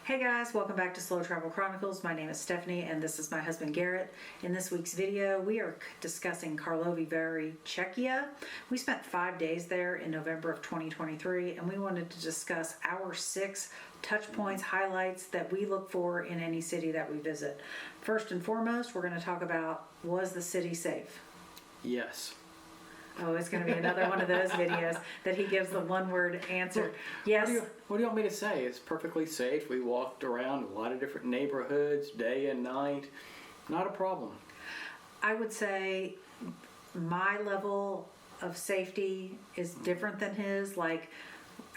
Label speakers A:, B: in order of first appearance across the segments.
A: Hey guys, welcome back to Slow Travel Chronicles. My name is Stephanie and this is my husband Garrett. In this week's video, we are discussing Karlovy Vary, Czechia. We spent 5 days there in November of 2023 and we wanted to discuss our 6 touch points, highlights that we look for in any city that we visit. First and foremost, we're going to talk about, was the city safe?
B: Yes.
A: Oh, it's going to be another one of those videos that he gives the one-word answer. Yes.
B: What do you want me to say? It's perfectly safe. We walked around a lot of different neighborhoods, day and night. Not a problem.
A: I would say my level of safety is different than his. Like,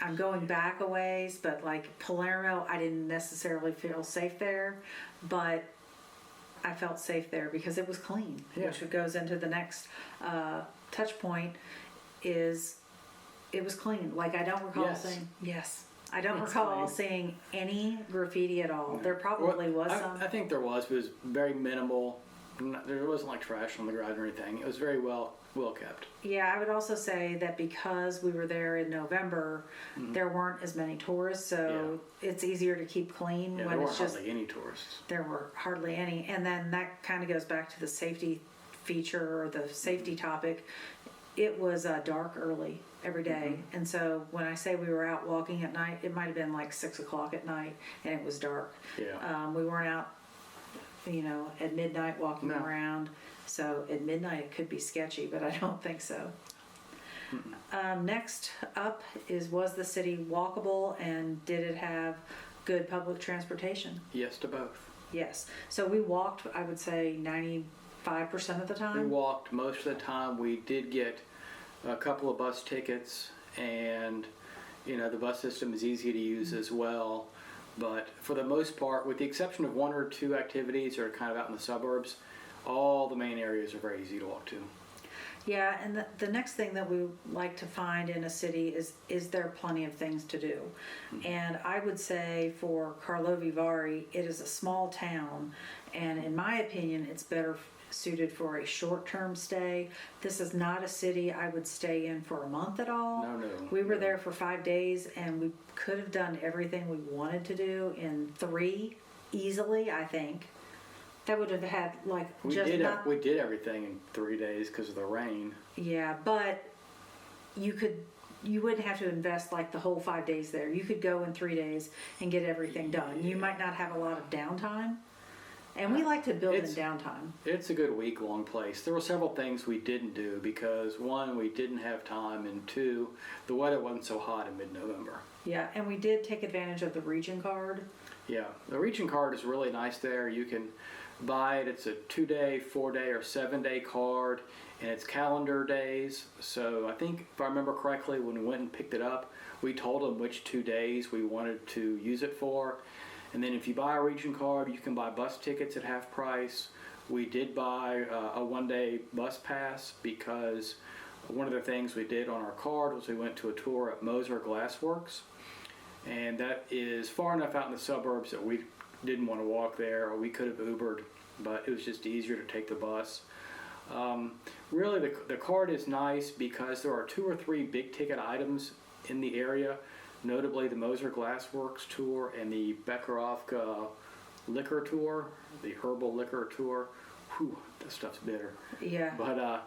A: I'm going back a ways, but like Palermo, I didn't necessarily feel safe there, but I felt safe there because it was clean, which goes into the next touch point. Is it was clean. Like, I don't recall I don't recall seeing any graffiti at all. There probably was some.
B: I think there was, but it was very minimal. There wasn't like trash on the ground or anything. It was very well kept.
A: Yeah, I would also say that because we were there in November, there weren't as many tourists, so it's easier to keep clean when it's just
B: hardly any tourists.
A: There were hardly any, and then that kind of goes back to the safety feature or the safety topic. It was dark early every day, and so when I say we were out walking at night, it might have been like 6 o'clock at night, and it was dark.
B: Yeah.
A: We weren't out, at midnight walking around. So at midnight it could be sketchy, but I don't think so. Next up was the city walkable, and did it have good public transportation?
B: Yes to both.
A: Yes. So we walked, I would say 95% of the time.
B: We walked most of the time. We did get a couple of bus tickets, and the bus system is easy to use as well. But for the most part, with the exception of 1 or 2 activities that are kind of out in the suburbs, all the main areas are very easy to walk to.
A: Yeah, and the next thing that we like to find in a city is there plenty of things to do? And I would say for Karlovy Vary, it is a small town, and in my opinion, it's better suited for a short-term stay. This is not a city I would stay in for a month at all.
B: No.
A: We were there for 5 days, and we could have done everything we wanted to do in 3 easily, I think. That would have had
B: we did everything in 3 days because of the rain.
A: Yeah, but you wouldn't have to invest like the whole 5 days there. You could go in 3 days and get everything done. You might not have a lot of downtime. And we like to build in downtime. It's
B: a good week-long place. There were several things we didn't do because 1, we didn't have time, and 2, the weather wasn't so hot in mid-November.
A: Yeah, and we did take advantage of the region card.
B: Yeah, the region card is really nice there. You can buy it. It's a 2-day, 4-day, or 7-day card, and it's calendar days. So I think, if I remember correctly, when we went and picked it up, we told them which 2 days we wanted to use it for. And then if you buy a region card, you can buy bus tickets at half price. We did buy a 1-day bus pass because one of the things we did on our card was we went to a tour at Moser Glassworks. And that is far enough out in the suburbs that we didn't want to walk there, or we could have Ubered, but it was just easier to take the bus. Really, the card is nice because there are 2 or 3 big ticket items in the area, notably the Moser Glassworks tour and the Bekkerovka liquor tour, the herbal liquor tour. Whew, that stuff's bitter.
A: Yeah.
B: But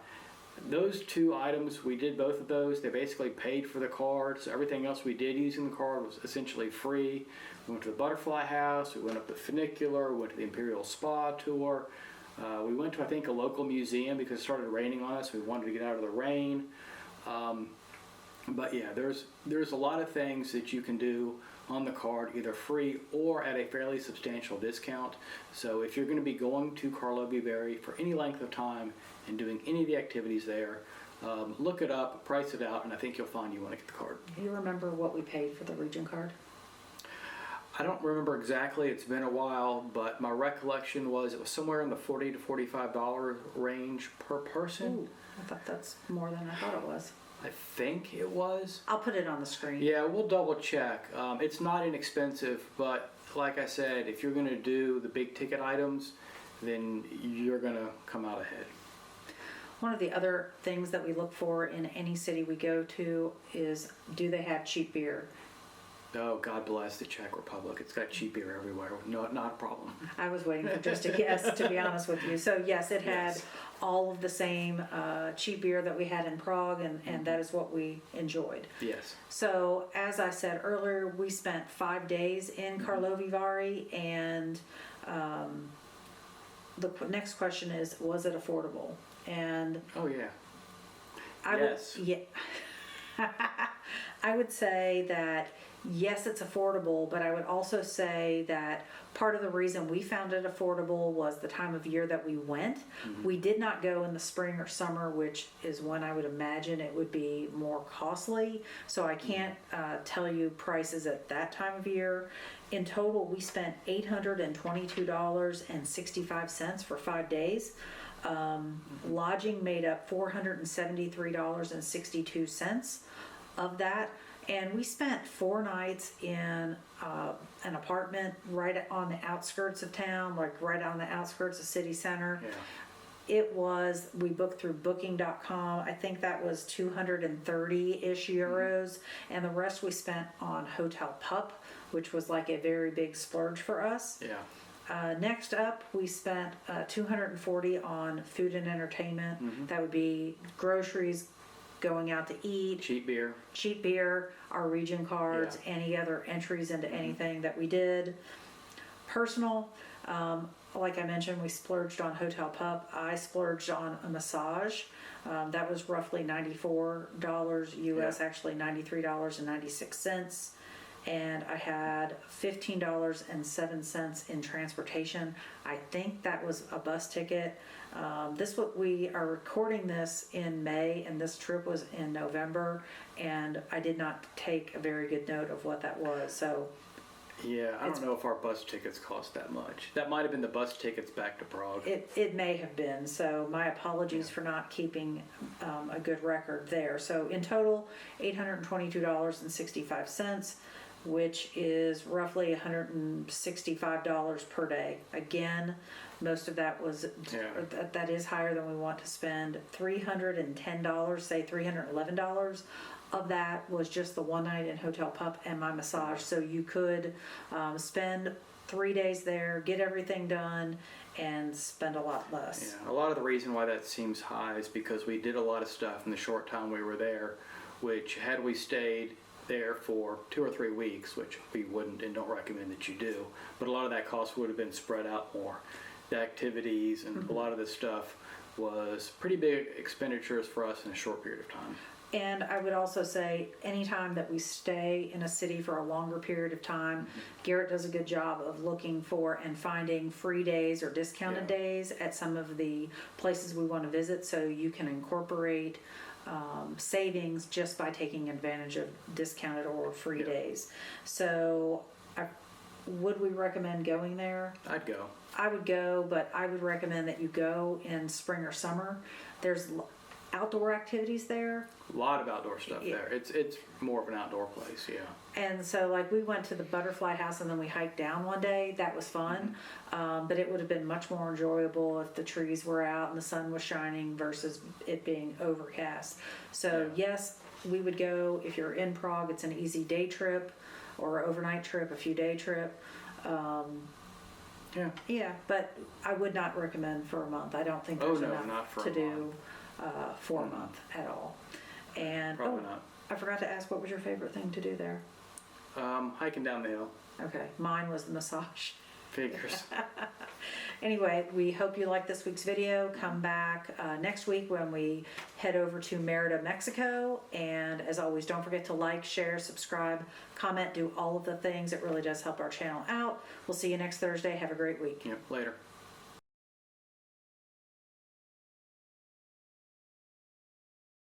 B: those 2 items, we did both of those. They basically paid for the card, so everything else we did using the card was essentially free. We went to the Butterfly House, we went up the funicular, we went to the Imperial Spa tour. We went to, I think, a local museum because it started raining on us. We wanted to get out of the rain. But yeah, there's a lot of things that you can do on the card, either free or at a fairly substantial discount. So if you're going to be going to Karlovy Vary for any length of time and doing any of the activities there, look it up, price it out, and I think you'll find you want to get the card.
A: Do you remember what we paid for the region card?
B: I don't remember exactly. It's been a while, but my recollection was it was somewhere in the $40 to $45 range per person.
A: Ooh, I thought that's more than I thought it was.
B: I think it was.
A: I'll put it on the screen.
B: Yeah, we'll double check. It's not inexpensive, but like I said, if you're going to do the big ticket items, then you're going to come out ahead.
A: One of the other things that we look for in any city we go to is, do they have cheap beer?
B: Oh, God bless the Czech Republic. It's got cheap beer everywhere. No, not a problem.
A: I was waiting for just a yes, to be honest with you. So yes, it had
B: Yes.
A: all of the same cheap beer that we had in Prague, and that is what we enjoyed.
B: Yes.
A: So as I said earlier, we spent 5 days in Karlovy Vary, and next question is, was it affordable? And
B: Oh, yeah.
A: Yes. I would say that yes, it's affordable, but I would also say that part of the reason we found it affordable was the time of year that we went. We did not go in the spring or summer, which is when I would imagine it would be more costly. So I can't tell you prices at that time of year. In total, we spent $822.65 for 5 days. Lodging made up $473.62 of that, and we spent 4 nights in an apartment right on the outskirts of town, like right on the outskirts of city center.
B: Yeah.
A: We booked through booking.com. I think that was 230-ish euros, and the rest we spent on Hotel Pup, which was like a very big splurge for us.
B: Yeah.
A: Next up, we spent $240 on food and entertainment. That would be groceries, going out to eat,
B: Cheap beer.
A: our region cards, any other entries into anything that we did. Personal, like I mentioned, we splurged on Hotel Pup. I splurged on a massage. That was roughly $94 US, actually $93.96. And I had $15.07 in transportation. I think that was a bus ticket. We are recording this in May, and this trip was in November, and I did not take a very good note of what that was. So
B: Yeah, I don't know if our bus tickets cost that much. That might have been the bus tickets back to Prague.
A: it may have been. So my apologies for not keeping a good record there. So in total, $822.65. Which is roughly $165 per day. Again, most of that was, that is higher than we want to spend. $310, say $311 of that was just the 1 night in Hotel Pup and my massage. So you could spend 3 days there, get everything done, and spend a lot less.
B: Yeah, a lot of the reason why that seems high is because we did a lot of stuff in the short time we were there, which had we stayed there for 2 or 3 weeks, which we wouldn't and don't recommend that you do, but a lot of that cost would have been spread out more. The activities and a lot of this stuff was pretty big expenditures for us in a short period of time.
A: And I would also say anytime that we stay in a city for a longer period of time, Garrett does a good job of looking for and finding free days or discounted days at some of the places we want to visit, so you can incorporate savings just by taking advantage of discounted or free days. So would we recommend going there?
B: I'd go.
A: I would go, but I would recommend that you go in spring or summer. There's outdoor activities there.
B: A lot of outdoor stuff there. It's more of an outdoor place,
A: And so like we went to the butterfly house and then we hiked down one day. That was fun. But it would have been much more enjoyable if the trees were out and the sun was shining versus it being overcast. So yes, we would go. If you're in Prague, it's an easy day trip or overnight trip, a few day trip. But I would not recommend for a month. I don't think there's enough to do for a month at all. And
B: Probably not.
A: I forgot to ask, what was your favorite thing to do there?
B: Hiking down the hill.
A: Okay, mine was the massage.
B: Figures.
A: Anyway, we hope you like this week's video. Come back next week when we head over to Merida, Mexico. And as always, don't forget to like, share, subscribe, comment, do all of the things. It really does help our channel out. We'll see you next Thursday. Have a great week.
B: Yep, later.